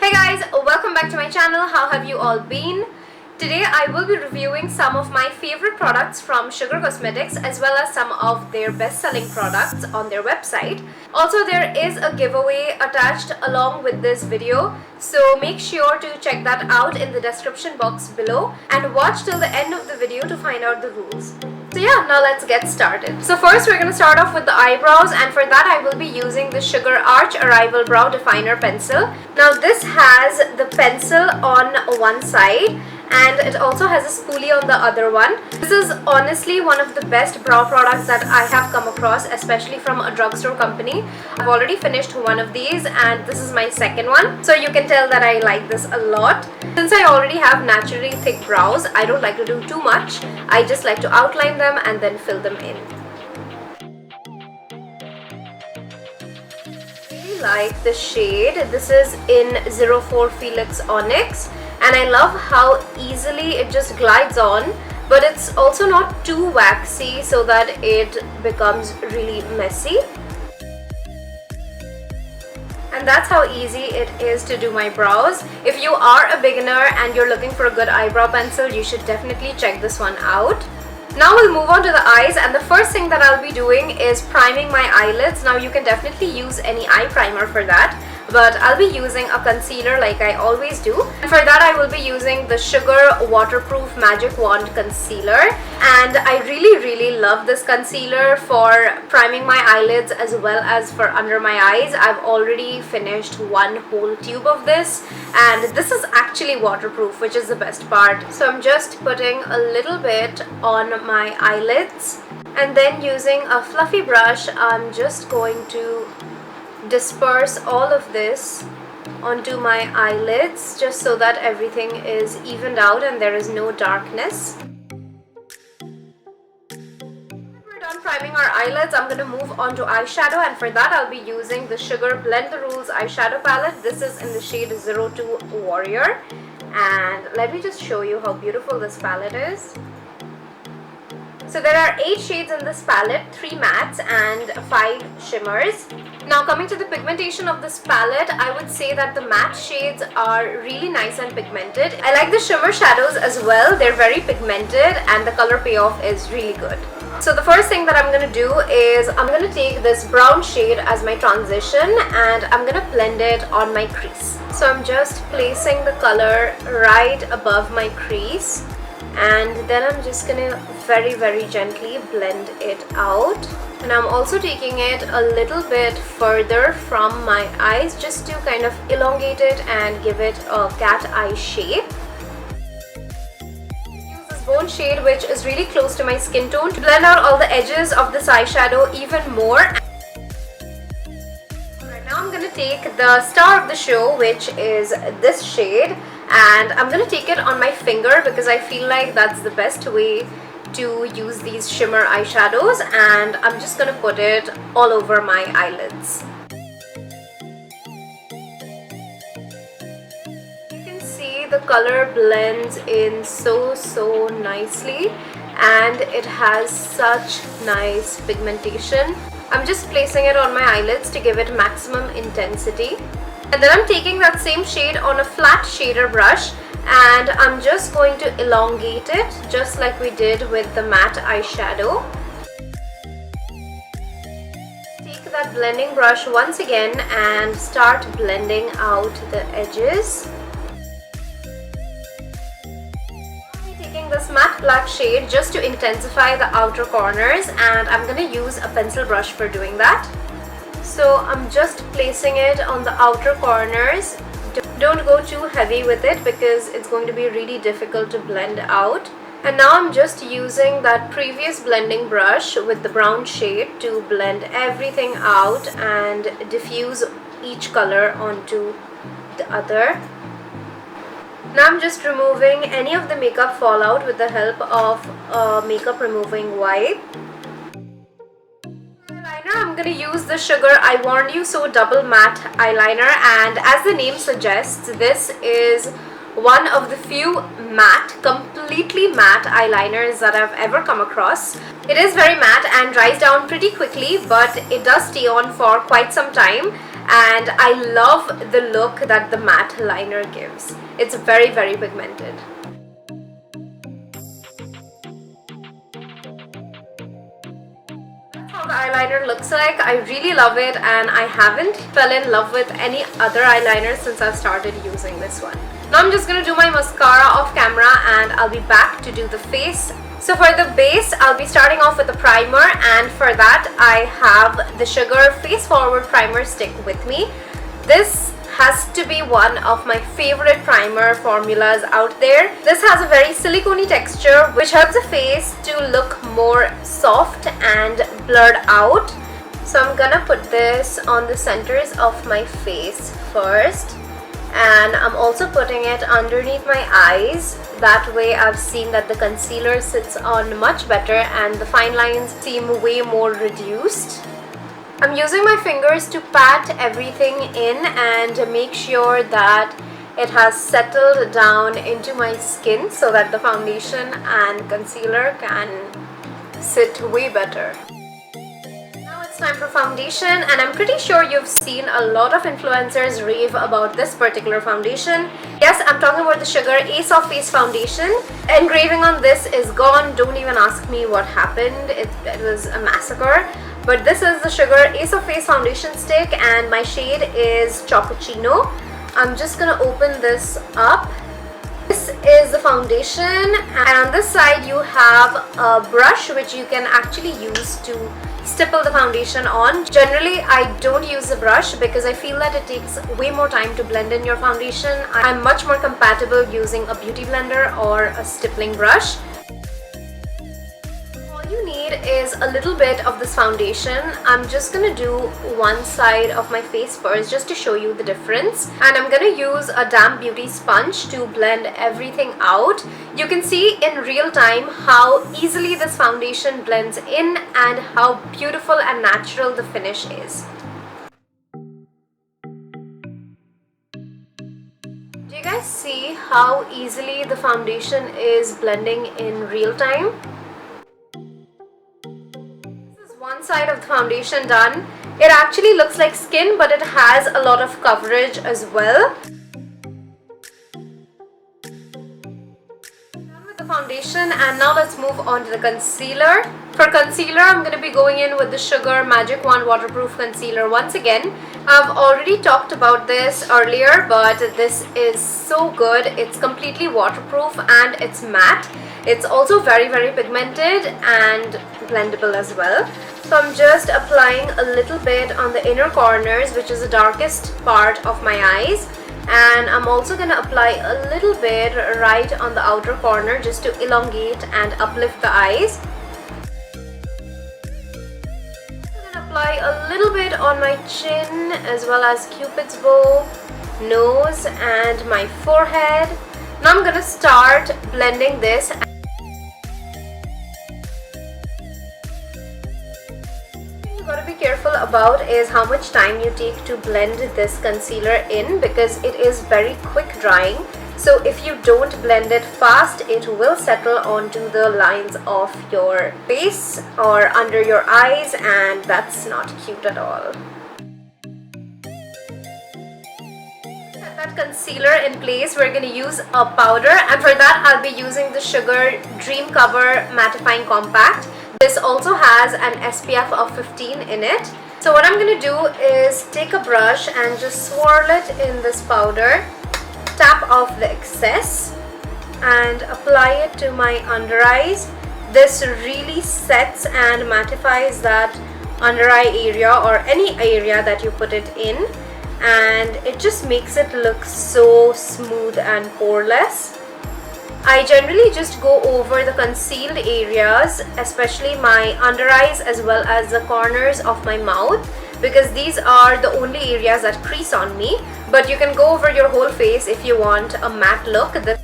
Hey guys, welcome back to my channel. How have you all been? Today I will be reviewing some of my favorite products from Sugar Cosmetics as well as some of their best-selling products on their website. Also, there is a giveaway attached along with this video, so make sure to check that out in the description box below and watch till the end of the video to find out the rules. So yeah, now let's get started. So first we're going to start off with the eyebrows, and for that I will be using the Sugar Arch Arrival Brow Definer Pencil. Now this has the pencil on one side and it also has a spoolie on the other one. This is honestly one of the best brow products that I have come across, especially from a drugstore company. I've already finished one of these and this is my second one, so you can tell that I like this a lot. Since I already have naturally thick brows, I don't like to do too much. I just like to outline them and then fill them in. I really like the shade. This is in 04 Felix Onyx. And I love how easily it just glides on, but it's also not too waxy so that it becomes really messy. And that's how easy it is to do my brows. If you are a beginner and you're looking for a good eyebrow pencil, you should definitely check this one out. Now we'll move on to the eyes, and the first thing that I'll be doing is priming my eyelids. Now you can definitely use any eye primer for that, but I'll be using a concealer like I always do. And for that I will be using the Sugar Waterproof Magic Wand Concealer, and I really love this concealer for priming my eyelids as well as for under my eyes. I've already finished one whole tube of this, and this is actually waterproof, which is the best part. So I'm just putting a little bit on my eyelids, and then using a fluffy brush I'm just going to disperse all of this onto my eyelids, just so that everything is evened out and there is no darkness. When we're done priming our eyelids, I'm going to move on to eyeshadow, and for that I'll be using the Sugar Blend the Rules eyeshadow palette. This is in the shade 02 Warrior, and let me just show you how beautiful this palette is. So there are 8 shades in this palette, 3 mattes and 5 shimmers. Now coming to the pigmentation of this palette, I would say that the matte shades are really nice and pigmented. I like the shimmer shadows as well. They're very pigmented and the color payoff is really good. So the first thing that I'm going to do is I'm going to take this brown shade as my transition and I'm going to blend it on my crease. So I'm just placing the color right above my crease, and then I'm just gonna very gently blend it out. And I'm also taking it a little bit further from my eyes just to kind of elongate it and give it a cat eye shape. Use this bone shade, which is really close to my skin tone, to blend out all the edges of this eyeshadow even more. Alright, now I'm gonna take the star of the show, which is this shade, and I'm going to take it on my finger because I feel like that's the best way to use these shimmer eyeshadows, and I'm just going to put it all over my eyelids. You can see the color blends in so nicely and it has such nice pigmentation. I'm just placing it on my eyelids to give it maximum intensity. And then I'm taking that same shade on a flat shader brush and I'm just going to elongate it just like we did with the matte eyeshadow. Take that blending brush once again and start blending out the edges. I'm taking this matte black shade just to intensify the outer corners, and I'm going to use a pencil brush for doing that. So I'm just placing it on the outer corners. Don't go too heavy with it because it's going to be really difficult to blend out. And now I'm just using that previous blending brush with the brown shade to blend everything out and diffuse each color onto the other. Now I'm just removing any of the makeup fallout with the help of a makeup removing wipe. I'm going to use the Sugar I Warned You So Double Matte Eyeliner, and as the name suggests, this is one of the few matte, completely matte eyeliners that I've ever come across. It is very matte and dries down pretty quickly, but it does stay on for quite some time. and I love the look that the matte liner gives. It's very, very pigmented. How the eyeliner looks like. I really love it, and I haven't fell in love with any other eyeliner since I've started using this one. Now I'm just gonna do my mascara off camera and I'll be back to do the face. So for the base, I'll be starting off with a primer, and for that I have the Sugar Face Forward Primer Stick with me. This has to be one of my favorite primer formulas out there. This has a very silicone texture which helps the face to look more soft and blurred out. So I'm gonna put this on the centers of my face first, and I'm also putting it underneath my eyes. That way I've seen that the concealer sits on much better and the fine lines seem way more reduced. I'm using my fingers to pat everything in and make sure that it has settled down into my skin so that the foundation and concealer can sit way better. Now it's time for foundation, and I'm pretty sure you've seen a lot of influencers rave about this particular foundation. Yes, I'm talking about the Sugar Ace of Face Foundation. Engraving on this is gone. Don't even ask me what happened. It was a massacre. But this is the Sugar Ace of Face Foundation Stick, and my shade is Chococcino. I'm just gonna open this up. This is the foundation, and on this side you have a brush which you can actually use to stipple the foundation on. Generally I don't use a brush because I feel that it takes way more time to blend in your foundation. I'm much more compatible using a beauty blender or a stippling brush. You need is a little bit of this foundation. I'm just gonna do one side of my face first just to show you the difference, and I'm gonna use a damp beauty sponge to blend everything out. You can see in real time how easily this foundation blends in and how beautiful and natural the finish is. Do you guys see how easily the foundation is blending in real time? One side of the foundation done. It actually looks like skin, but it has a lot of coverage as well. Done with the foundation, and now let's move on to the concealer. For concealer, I'm going to be going in with the Sugar Magic Wand Waterproof Concealer once again. I've already talked about this earlier, but this is so good. It's completely waterproof and it's matte. It's also very, very pigmented and blendable as well. So I'm just applying a little bit on the inner corners, which is the darkest part of my eyes, and I'm also going to apply a little bit right on the outer corner just to elongate and uplift the eyes. I'm going to apply a little bit on my chin as well as Cupid's bow, nose, and my forehead. Now I'm going to start blending this. Got to be careful about is how much time you take to blend this concealer in, because it is very quick drying. So if you don't blend it fast, it will settle onto the lines of your face or under your eyes, and that's not cute at all. Set that concealer in place. We're going to use a powder, and for that I'll be using the Sugar Dream Cover Mattifying Compact. This also has an SPF of 15 in it. So what I'm going to do is take a brush and just swirl it in this powder, tap off the excess, and apply it to my under eyes. This really sets and mattifies that under eye area or any area that you put it in, and it just makes it look so smooth and poreless. I generally just go over the concealed areas, especially my under eyes as well as the corners of my mouth, because these are the only areas that crease on me. But you can go over your whole face if you want a matte look. That's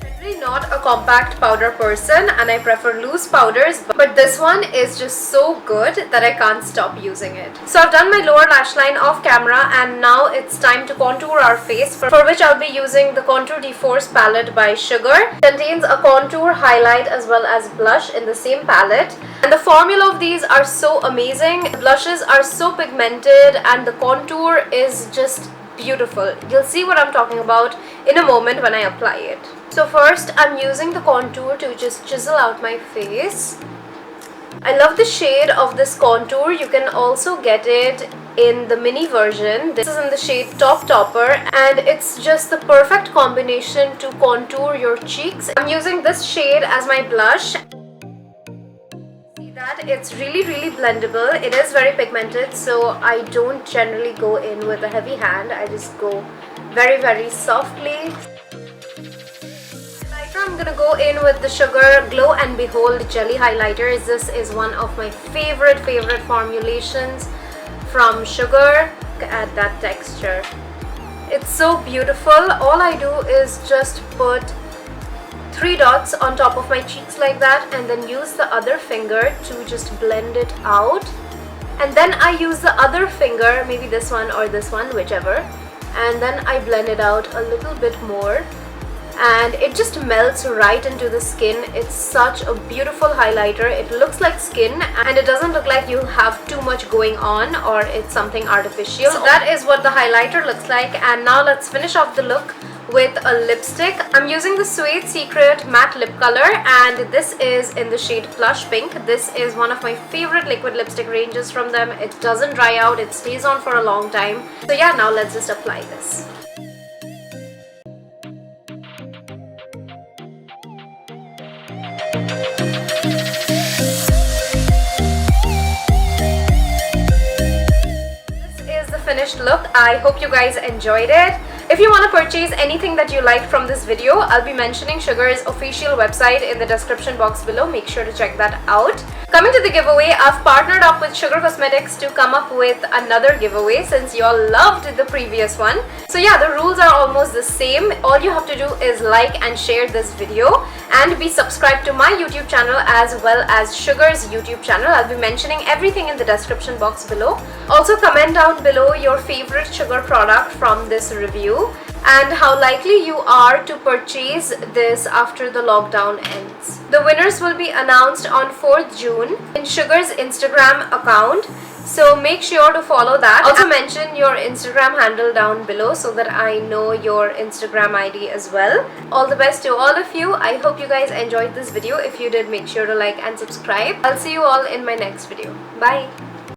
generally not a compact powder person and I prefer loose powders, but this one is just so good that I can't stop using it. So I've done my lower lash line off camera and now it's time to contour our face, for which I'll be using the Contour de Force palette by Sugar. It contains a contour, highlight as well as blush in the same palette, and the formula of these are so amazing. The blushes are so pigmented and the contour is just beautiful. You'll see what I'm talking about in a moment when I apply it. So first I'm using the contour to just chisel out my face. I love the shade of this contour. You can also get it in the mini version. This is in the shade Top Topper and it's just the perfect combination to contour your cheeks. I'm using this shade as my blush. That it's really blendable. It is very pigmented, so I don't generally go in with a heavy hand. I just go very softly. Highlighter, I'm gonna go in with the Sugar Glow and Behold Jelly Highlighters. This is one of my favorite formulations from Sugar. Look at that texture. It's so beautiful. All I do is just put 3 dots on top of my cheeks like that and then use the other finger to just blend it out, and then I use the other finger, maybe this one or this one, whichever, and then I blend it out a little bit more and it just melts right into the skin. It's such a beautiful highlighter. It looks like skin and it doesn't look like you have too much going on or it's something artificial. So that is what the highlighter looks like, and now let's finish off the look with a lipstick. I'm using the Suede Secret matte lip color and this is in the shade Plush Pink. This is one of my favorite liquid lipstick ranges from them. It doesn't dry out, it stays on for a long time. So yeah, now let's just apply this. Finished look. I hope you guys enjoyed it. If you want to purchase anything that you liked from this video, I'll be mentioning Sugar's official website in the description box below. Make sure to check that out. Coming to the giveaway, I've partnered up with Sugar Cosmetics to come up with another giveaway since you all loved the previous one. So yeah, the rules are almost the same. All you have to do is like and share this video and be subscribed to my YouTube channel as well as Sugar's YouTube channel. I'll be mentioning everything in the description box below. Also comment down below your favorite Sugar product from this review and how likely you are to purchase this after the lockdown ends. The winners will be announced on 4th June in Sugar's Instagram account, so make sure to follow that. Also mention your Instagram handle down below so that I know your Instagram ID as well. All the best to all of you. I hope you guys enjoyed this video. If you did, make sure to like and subscribe. I'll see you all in my next video. Bye!